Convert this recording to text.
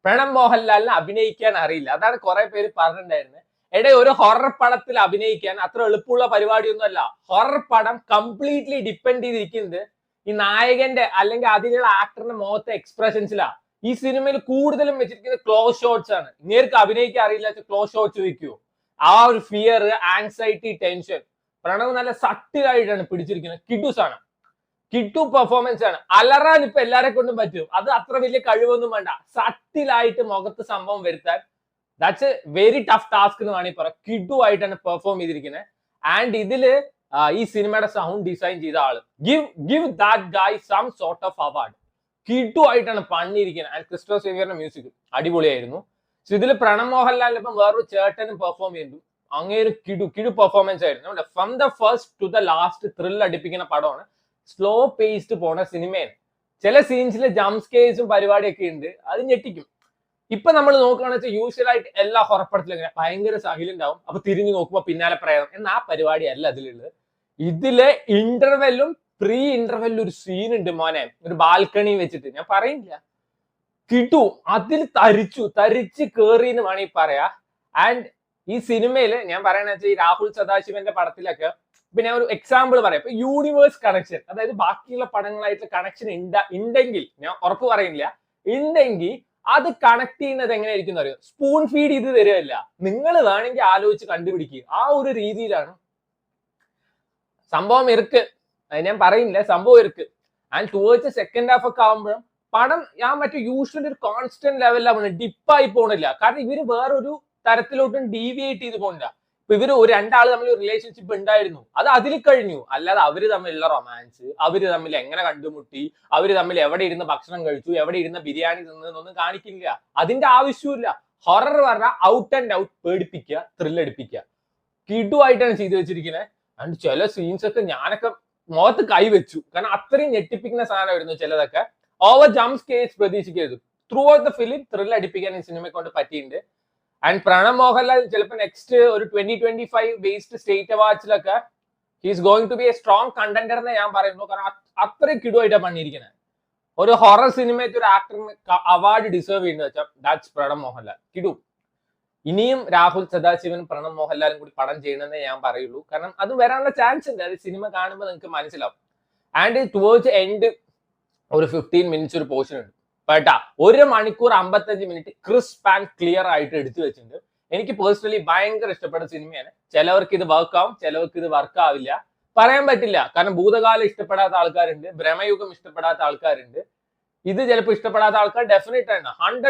പ്രണബ് മോഹൻലാലിന് അഭിനയിക്കാൻ അറിയില്ല. അതാണ് കുറെ പേര് പറഞ്ഞിട്ടുണ്ടായിരുന്നത്. എടേ ഒരു ഹൊറർ പടത്തിൽ അഭിനയിക്കാൻ അത്ര എളുപ്പമുള്ള പരിപാടിയൊന്നുമല്ല. ഹൊറർ പടം കംപ്ലീറ്റ്ലി ഡിപ്പെൻഡ് ചെയ്തിരിക്കുന്നത് ഈ നായകന്റെ അല്ലെങ്കിൽ അതിലുള്ള ആക്ടറിന്റെ മുഖത്തെ എക്സ്പ്രഷൻസിലാ. ഈ സിനിമയിൽ കൂടുതലും വെച്ചിരിക്കുന്നത് ക്ലോസ് ഷോട്ട്സ് ആണ്. ഇങ്ങേർക്ക് അഭിനയിക്കാൻ അറിയില്ല, ക്ലോസ് ഷോട്ട്സ് വെക്കുവോ? ആ ഒരു ഫിയർ, ആൻസൈറ്റി, ടെൻഷൻ പ്രണവ് നല്ല സട്ടിലായിട്ടാണ് പിടിച്ചിരിക്കുന്നത്. കിഡുസ് ആണ്, കിട്ടു പെർഫോമൻസ് ആണ്. അലറാൻ ഇപ്പൊ എല്ലാരെ കൊണ്ടും പറ്റും. അത് അത്ര വലിയ കഴിവൊന്നും വേണ്ട. സട്ടിലായിട്ട് മുഖത്ത് സംഭവം വരുത്താൻ that's A very tough task എന്ന് വേണമെങ്കിൽ പറയാം. കിഡു ആയിട്ടാണ് പെർഫോം ചെയ്തിരിക്കുന്നത്. ആൻഡ് ഇതില് ഈ സിനിമയുടെ സൗണ്ട് ഡിസൈൻ ചെയ്ത ആള് give that guy some sort of award. കിഡു ആയിട്ടാണ് പണിയിരിക്കുന്നത്. ആൻഡ് ക്രിസ്റ്റോ സേവിയറിന്റെ മ്യൂസിക് അടിപൊളിയായിരുന്നു. സോ ഇതിൽ പ്രണബ് മോഹൻലാലിന് ഇപ്പം വേറൊരു ചേട്ടനും പെർഫോം ചെയ്തു. അങ്ങേര് കിഡു പെർഫോമൻസ് ആയിരുന്നു. From the first to the last thrill അടിപ്പിക്കുന്ന പടമാണ്. സ്ലോ പേസ്ഡ് പോണ സിനിമയാണ്. ചില സീൻസിൽ ജംപ് സ്കെയർസും പരിപാടിയൊക്കെ ഉണ്ട്, അത് ഞെട്ടിക്കും. ഇപ്പൊ നമ്മൾ നോക്കുകയാണെന്ന് വെച്ചാൽ യൂഷ്വൽ ആയിട്ട് എല്ലാ ഹൊറപ്പടത്തിലും ഇങ്ങനെ ഭയങ്കര സൈലന്റ് ആവും, അപ്പൊ തിരിഞ്ഞു നോക്കുമ്പോ പിന്നാലെ പ്രേതം എന്ന ആ പരിപാടി അല്ല അതിലുള്ളത്. ഇതിലെ ഇന്റർവെല്ലും പ്രീ ഇന്റർവെല്ലും ഒരു സീൻ ഉണ്ട് മോനെ, ഒരു ബാൽക്കണി വെച്ചിട്ട് ഞാൻ പറയില്ല, കിട്ടു അതിൽ തരിച്ച് കേറി എന്ന് വേണമെങ്കിൽ പറയാ. ആൻഡ് ഈ സിനിമയിൽ ഞാൻ പറയണെന്ന് വെച്ചാൽ ഈ രാഹുൽ സദാശിവന്റെ പടത്തിലൊക്കെ ഇപ്പൊ ഞാൻ ഒരു എക്സാമ്പിൾ പറയാം. ഇപ്പൊ യൂണിവേഴ്സ് കണക്ഷൻ, അതായത് ബാക്കിയുള്ള പടങ്ങളായിട്ടുള്ള കണക്ഷൻ ഉണ്ടെങ്കിൽ, ഞാൻ ഉറപ്പ് പറയുന്നില്ല, ഉണ്ടെങ്കിൽ അത് കണക്ട് ചെയ്യുന്നത് എങ്ങനെയായിരിക്കും അറിയോ? സ്പൂൺ ഫീഡ് ചെയ്ത് തരികയല്ല, നിങ്ങൾ വേണമെങ്കിൽ ആലോചിച്ച് കണ്ടുപിടിക്കുക. ആ ഒരു രീതിയിലാണ് സംഭവം ഇருக்கு. അത് ഞാൻ പറയുന്നില്ല, സംഭവം ഇருக்கு. ആൻഡ് ടുവേർഡ്സ് സെക്കൻഡ് ഹാഫ് ഒക്കെ ആകുമ്പോഴും പടം ഞാൻ മറ്റേ യൂഷ്വലി ഒരു കോൺസ്റ്റന്റ് ലെവലിലാണ്, ഡിപ്പായി പോണില്ല. കാരണം ഇവര് വേറൊരു തരത്തിലോട്ടും ഡീവിയേറ്റ് ചെയ്ത് പോണില്ല. ഇപ്പൊ ഇവര് രണ്ടാള് തമ്മിൽ ഒരു റിലേഷൻഷിപ്പ് ഉണ്ടായിരുന്നു, അത് അതിൽ കഴിഞ്ഞു. അല്ലാതെ അവര് തമ്മിലുള്ള റൊമാൻസ്, അവര് തമ്മിൽ എങ്ങനെ കണ്ടുമുട്ടി, അവര് തമ്മിൽ എവിടെ ഇരുന്ന് ഭക്ഷണം കഴിച്ചു, എവിടെ ഇരുന്ന് ബിരിയാണി തിന്നൊന്നും കാണിക്കില്ല. അതിന്റെ ആവശ്യമില്ല. ഹൊറർ പറഞ്ഞാൽ ഔട്ട് ആൻഡ് ഔട്ട് പേടിപ്പിക്കുക, ത്രില്ലടിപ്പിക്കുക. കിഡുവായിട്ടാണ് ചെയ്തു വെച്ചിരിക്കുന്നത്. ആൻഡ് ചില സീൻസ് ഒക്കെ ഞാനൊക്കെ മുഖത്ത് കൈവച്ചു, കാരണം അത്രയും ഞെട്ടിപ്പിക്കുന്ന സാധനമായിരുന്നു ചിലതൊക്കെ. ഓവർ ജംപ് സ്കെയർസ് പ്രതീക്ഷിക്കരുത്. Throughout the film thrill അടിപ്പിക്കാൻ ഈ സിനിമയെ കൊണ്ട് പറ്റിയിട്ടുണ്ട്. ആൻഡ് പ്രണബ് മോഹൻലാൽ ചിലപ്പോൾ നെക്സ്റ്റ് ഒരു 2025 ബേസ്ഡ് സ്റ്റേറ്റ് അവാർഡ്സിലൊക്കെ he's going to be a strong contender എന്ന് ഞാൻ പറയുന്നു. കാരണം അത്രയും കിടുവായിട്ടാണ് പണിയിരിക്കുന്നത്. ഒരു ഹൊറർ സിനിമയ്ക്ക് ഒരു ആക്ടറിന് അവാർഡ് ഡിസേർവ് ചെയ്യുന്നത് വെച്ചാൽ ദാറ്റ്സ് പ്രണബ് മോഹൻലാൽ. കിടു. ഇനിയും രാഹുൽ സദാശിവൻ പ്രണബ് മോഹൻലാലും കൂടി പടം ചെയ്യണമെന്നേ ഞാൻ പറയുള്ളൂ. കാരണം അത് വരാനുള്ള ചാൻസ് ഉണ്ട്. അത് സിനിമ കാണുമ്പോൾ നിങ്ങൾക്ക് മനസ്സിലാവും. ആൻഡ് ടുവേർഡ്സ് എൻഡ് ഒരു 15 മിനിറ്റ്സ് ഒരു പോർഷൻ ഉണ്ട് കേട്ടാ. 1 മണിക്കൂർ 55 മിനിറ്റ് ക്രിസ്പ് ആൻഡ് ക്ലിയർ ആയിട്ട് എടുത്തു വെച്ചിട്ടുണ്ട്. എനിക്ക് പേഴ്സണലി ഭയങ്കര ഇഷ്ടപ്പെട്ട സിനിമയാണ്. ചിലവർക്ക് ഇത് വർക്ക് ആവും, ചിലവർക്ക് ഇത് വർക്ക് ആവില്ല, പറയാൻ പറ്റില്ല. കാരണം ഭൂതകാലം ഇഷ്ടപ്പെടാത്ത ആൾക്കാരുണ്ട്, ഭ്രമയുഗം ഇഷ്ടപ്പെടാത്ത ആൾക്കാരുണ്ട്. ഇത് ചിലപ്പോൾ ഇഷ്ടപ്പെടാത്ത ആൾക്കാർ ഡെഫിനറ്റ് ആണ്.